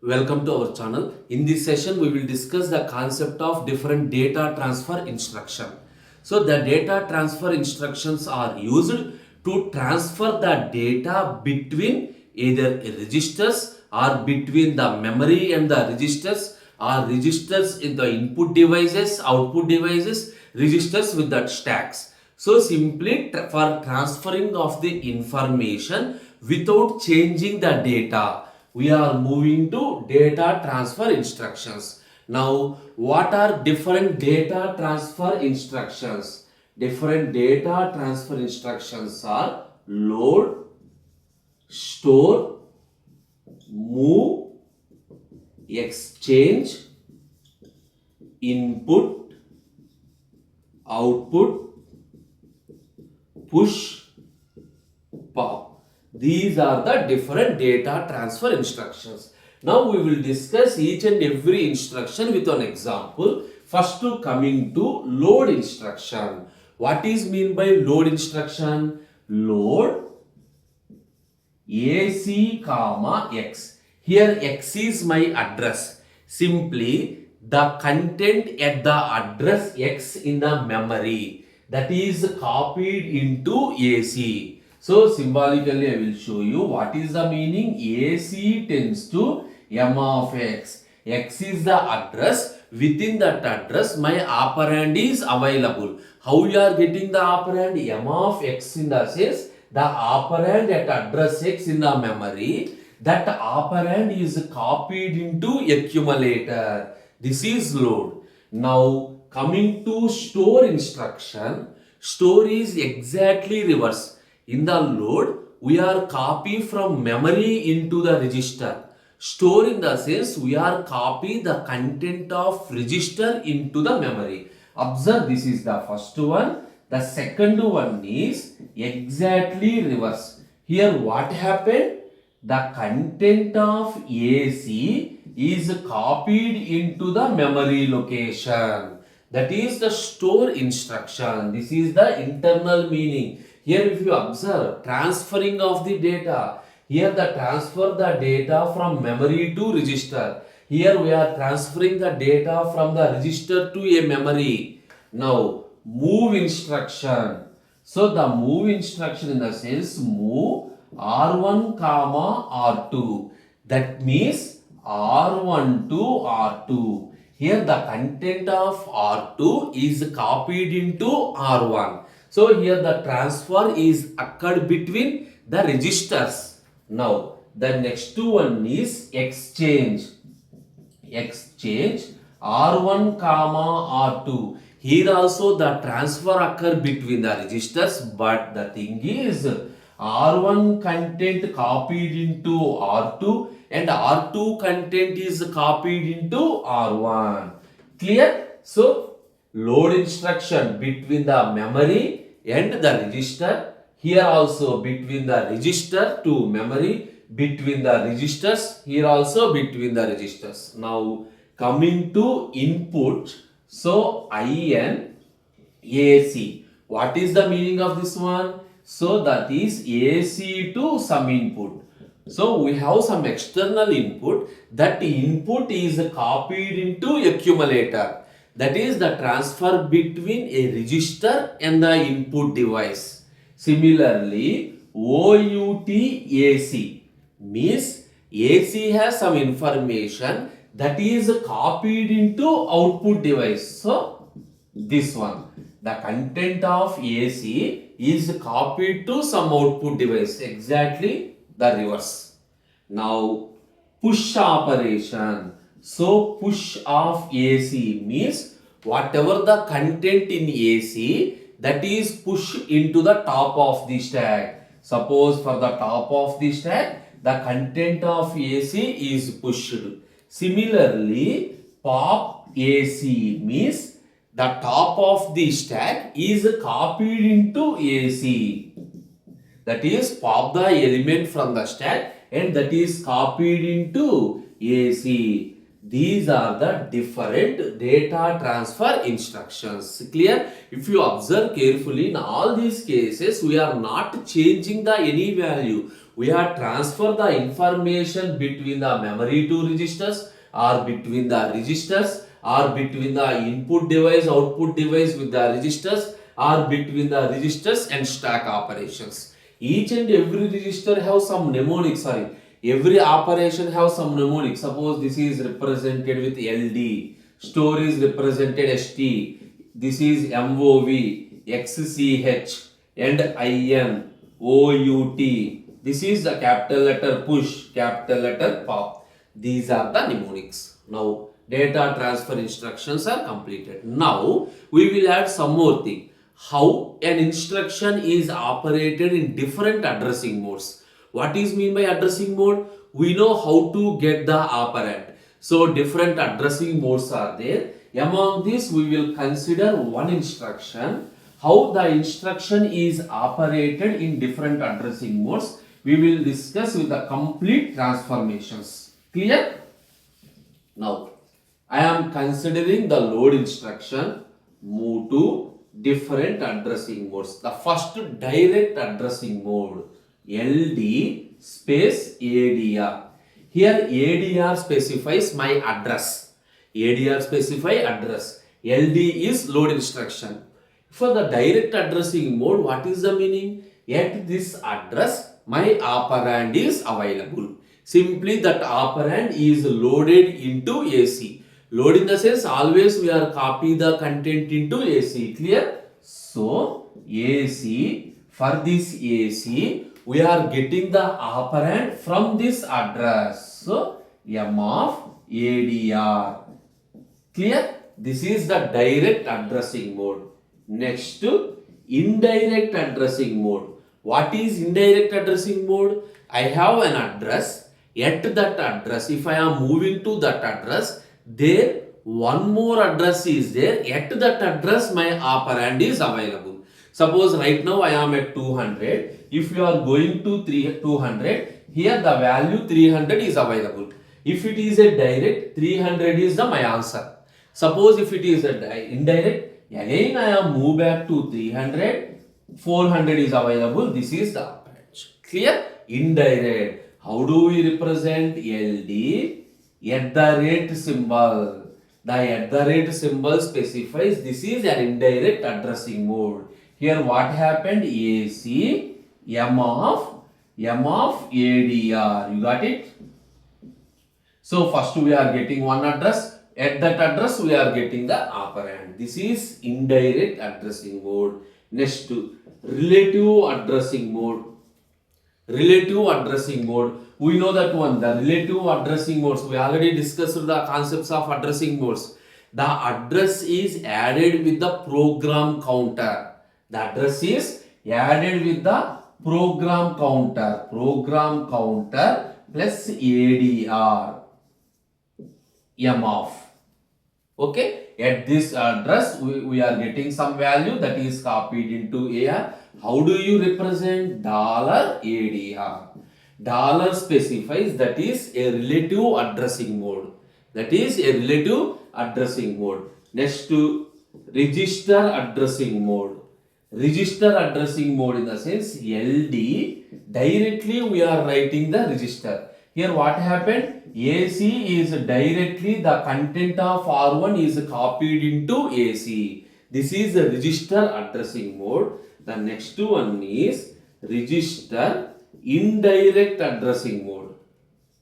Welcome to our channel. In this session, we will discuss the concept of different data transfer instruction. So, the data transfer instructions are used to transfer the data between either registers or between the memory and the registers or registers in the input devices, output devices, registers with that stacks. So, simply for transferring of the information without changing the data, we are moving to data transfer instructions. Now, what are different data transfer instructions? Different data transfer instructions are load, store, move, exchange, input, output, push, pop. These are the different data transfer instructions. Now we will discuss each and every instruction with an example. First coming to load instruction. What is mean by load instruction? Load AC comma X. Here X is my address. Simply the content at the address X in the memory that is copied into AC. So symbolically I will show you what is the meaning. AC tends to M of X. X is the address. Within that address my operand is available. How you are getting the operand? M of X in the sense the operand at address X in the memory. That operand is copied into accumulator. This is load. Now coming to store instruction. Store is exactly reverse. In the load, we are copy from memory into the register. Store in the sense we are copy the content of register into the memory. Observe, this is the first one. The second one is exactly reverse. Here what happened? The content of AC is copied into the memory location. That is the store instruction. This is the internal meaning. Here if you observe, transferring of the data. Here the transfer the data from memory to register. Here we are transferring the data from the register to a memory. Now move instruction. So the move instruction in the sense move R1 comma R2. That means R1 to R2. Here the content of R2 is copied into R1. So here the transfer is occurred between the registers. Now the next one is exchange. Exchange R1 comma R2. Here also the transfer occur between the registers, but the thing is R1 content copied into R2 and R2 content is copied into R1. Clear? So load instruction between the memory and the register. Here also between the register to memory, between the registers. Here also between the registers. Now coming to input. So IN AC. What is the meaning of this one? So that is AC to some input. So we have some external input. That input is copied into accumulator. That is the transfer between a register and the input device. Similarly, OUT AC means AC has some information that is copied into output device. So this one, the content of AC is copied to some output device. Exactly the reverse. Now push operation. So push of AC means whatever the content in AC that is pushed into the top of the stack. Suppose for the top of the stack the content of AC is pushed. Similarly, pop AC means the top of the stack is copied into AC. That is pop the element from the stack and that is copied into AC. These are the different data transfer instructions. Clear? If you observe carefully, in all these cases, we are not changing the any value. We are transfer the information between the memory to registers, or between the registers, or between the input device, output device with the registers, or between the registers and stack operations. Each and every register have some mnemonic, every operation have some mnemonic. Suppose this is represented with LD, store is represented ST, this is MOV, XCH, and IN, OUT. This is the capital letter push, capital letter pop. These are the mnemonics. Now, data transfer instructions are completed. Now, we will add some more thing. How an instruction is operated in different addressing modes. What is mean by addressing mode? We know how to get the operand. So, different addressing modes are there. Among this, we will consider one instruction. How the instruction is operated in different addressing modes. We will discuss with the complete transformations. Clear? Now, I am considering the load instruction. Move to different addressing modes. The first direct addressing mode, LD space ADR. Here ADR specifies my address. ADR specify address. LD is load instruction. For the direct addressing mode, what is the meaning? At this address, my operand is available. Simply that operand is loaded into AC. Load in the sense, always we are copy the content into AC. Clear? So, AC, for this AC, we are getting the operand from this address. So, M of ADR. Clear? This is the direct addressing mode. Next to indirect addressing mode. What is indirect addressing mode? I have an address. At that address, if I am moving to that address, there one more address is there. At that address, my operand is available. Suppose right now I am at 200. If you are going to 200, here the value 300 is available. If it is a direct, 300 is my answer. Suppose if it is a indirect, again I am move back to 300, 400 is available. This is the operand. Clear? Indirect. How do we represent LD? At the rate symbol. The at the rate symbol specifies this is an indirect addressing mode. Here what happened? AC, M of ADR. You got it? So first we are getting one address. At that address we are getting the operand. This is indirect addressing mode. Next to relative addressing mode. Relative addressing mode. We know that one. The relative addressing modes. We already discussed the concepts of addressing modes. The address is added with the program counter. The address is added with the program counter. Program counter plus ADR. M of. Okay. At this address, we are getting some value that is copied into AR. How do you represent $ADR? Dollar specifies that is a relative addressing mode. That is a relative addressing mode. Next to register addressing mode. Register addressing mode in the sense LD, directly we are writing the register. Here what happened? AC is directly the content of R1 is copied into AC. This is the register addressing mode. The next one is register indirect addressing mode.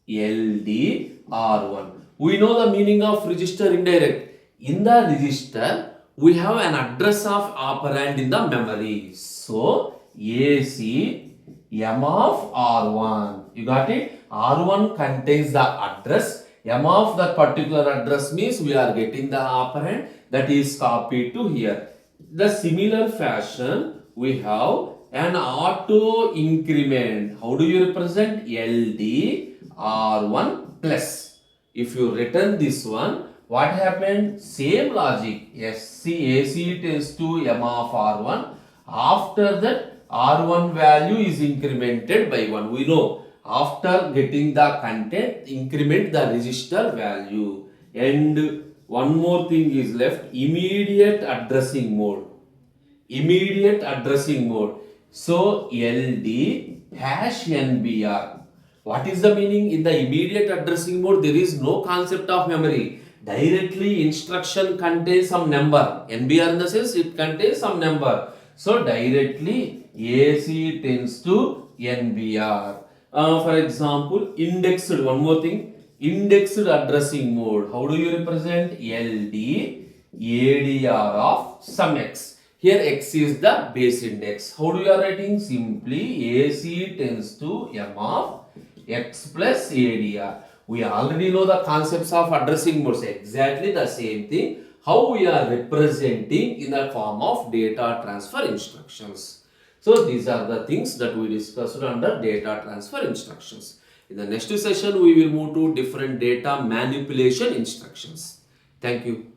LD R1. We know the meaning of register indirect. In the register, we have an address of operand in the memory. So, AC M of R1. You got it? R1 contains the address. M of that particular address means we are getting the operand that is copied to here. The similar fashion, we have an auto increment. How do you represent? LD R1 plus. If you return this one, what happened? Same logic. AC tends to M of R1. After that, R1 value is incremented by 1. We know after getting the content, increment the register value. And one more thing is left, immediate addressing mode. Immediate addressing mode. So LD hash NBR. What is the meaning? In the immediate addressing mode, there is no concept of memory. Directly instruction contains some number. NBR in the sense it contains some number. So directly AC tends to NBR. For example, indexed, one more thing, indexed addressing mode. How do you represent? LD ADR of some X. Here X is the base index. How do you are writing? Simply AC tends to M of X plus ADR. We already know the concepts of addressing modes. Exactly the same thing. How we are representing in the form of data transfer instructions. So these are the things that we discussed under data transfer instructions. In the next session, we will move to different data manipulation instructions. Thank you.